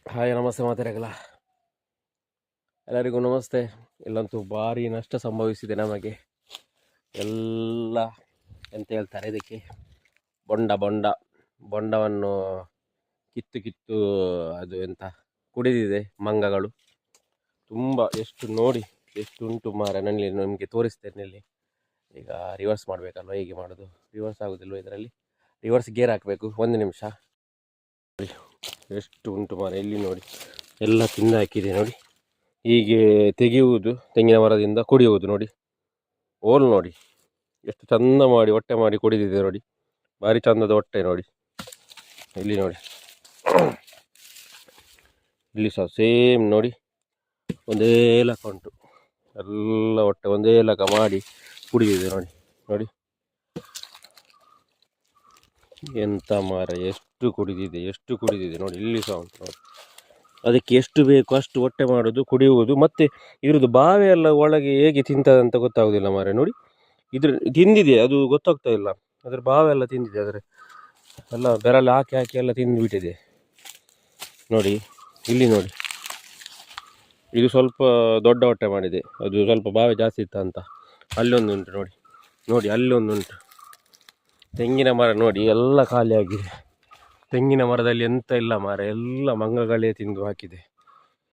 Hi ನಮಸ್ತೆ ಮಾತಾಡಗಲ್ಲ ಎಲ್ಲರಿಗೂ ನಮಸ್ತೆ. ಇಲ್ಲಂತೂ ಭಾರಿ ನಷ್ಟ ಸಂಭವಿಸಿದೆ ನಮಗೆ ಎಲ್ಲ. ಎಂತ ಹೇಳ್ತಾರೆ ಇದಕ್ಕೆ, ಬೊಂಡವನ್ನು ಕಿತ್ತು ಅದು ಎಂತ ಕುಡಿದಿದೆ ಮಂಗಗಳು ತುಂಬ. ಎಷ್ಟು ನೋಡಿ ಎಷ್ಟು ಉಂಟು ಮಾರ. ನನಗೆ ನಿಮಗೆ ತೋರಿಸ್ತೇನೆ ಇಲ್ಲಿ. ಈಗ ರಿವರ್ಸ್ ಮಾಡಬೇಕಲ್ವ, ಹೇಗೆ ಮಾಡೋದು? ರಿವರ್ಸ್ ಆಗೋದಿಲ್ವ ಇದರಲ್ಲಿ? ರಿವರ್ಸ್ ಗೇರ್ ಹಾಕಬೇಕು. ಒಂದು ನಿಮಿಷ. ಎಷ್ಟು ಉಂಟು ಮಾರ, ಇಲ್ಲಿ ನೋಡಿ ಎಲ್ಲ ತಿಂದು ಹಾಕಿದೆ ನೋಡಿ. ಹೀಗೆ ತೆಗೆಯುವುದು, ತೆಂಗಿನ ಮರದಿಂದ ಕುಡಿಯುವುದು ನೋಡಿ. ಓಲ್ ನೋಡಿ ಎಷ್ಟು ಚಂದ ಮಾಡಿ ಹೊಟ್ಟೆ ಮಾಡಿ ಕುಡಿದಿದೆ ನೋಡಿ. ಭಾರಿ ಚಂದದ ಹೊಟ್ಟೆ ನೋಡಿ. ಇಲ್ಲಿ ನೋಡಿ, ಇಲ್ಲಿ ಸಹ ಸೇಮ್ ನೋಡಿ, ಒಂದೇ ಲಕ ಉಂಟು. ಎಲ್ಲ ಹೊಟ್ಟೆ ಒಂದೇ ಲಕ ಮಾಡಿ ಕುಡಿದಿದೆ ನೋಡಿ. ನೋಡಿ ಎಂತ ಮಾರ, ಎಷ್ಟು ಕುಡಿದಿದೆ ನೋಡಿ. ಇಲ್ಲಿ ಸಹ ಉಂಟು ನೋಡಿ. ಅದಕ್ಕೆ ಎಷ್ಟು ಬೇಕು ಅಷ್ಟು ಹೊಟ್ಟೆ ಮಾಡೋದು, ಕುಡಿಯುವುದು. ಮತ್ತು ಇದ್ರದ್ದು ಬಾವೆ ಎಲ್ಲ ಒಳಗೆ ಹೇಗೆ ತಿಂತದಂತ ಗೊತ್ತಾಗೋದಿಲ್ಲ ಮಾರೆ. ನೋಡಿ ಇದ್ರ ತಿಂದಿದೆ, ಅದು ಗೊತ್ತಾಗ್ತಾ ಇಲ್ಲ. ಅದ್ರ ಬಾವೆ ಎಲ್ಲ ತಿಂದಿದೆ, ಆದರೆ ಎಲ್ಲ ಬೆರಳು ಹಾಕಿ ಹಾಕಿ ಎಲ್ಲ ತಿಂದು ಬಿಟ್ಟಿದೆ ನೋಡಿ. ಇಲ್ಲಿ ನೋಡಿ, ಇದು ಸ್ವಲ್ಪ ದೊಡ್ಡ ಹೊಟ್ಟೆ ಮಾಡಿದೆ. ಅದು ಸ್ವಲ್ಪ ಬಾವೆ ಜಾಸ್ತಿ ಇತ್ತ ಅಂತ. ಅಲ್ಲೊಂದುಂಟು ನೋಡಿ. ನೋಡಿ ಅಲ್ಲೊಂದುಂಟು. ತೆಂಗಿನ ಮರ ನೋಡಿ ಎಲ್ಲ ಖಾಲಿ ಆಗಿದೆ. ತೆಂಗಿನ ಮರದಲ್ಲಿ ಎಂತ ಇಲ್ಲ ಮಾರ, ಎಲ್ಲ ಮಂಗಗಳೇ ತಿಂದು ಹಾಕಿದೆ.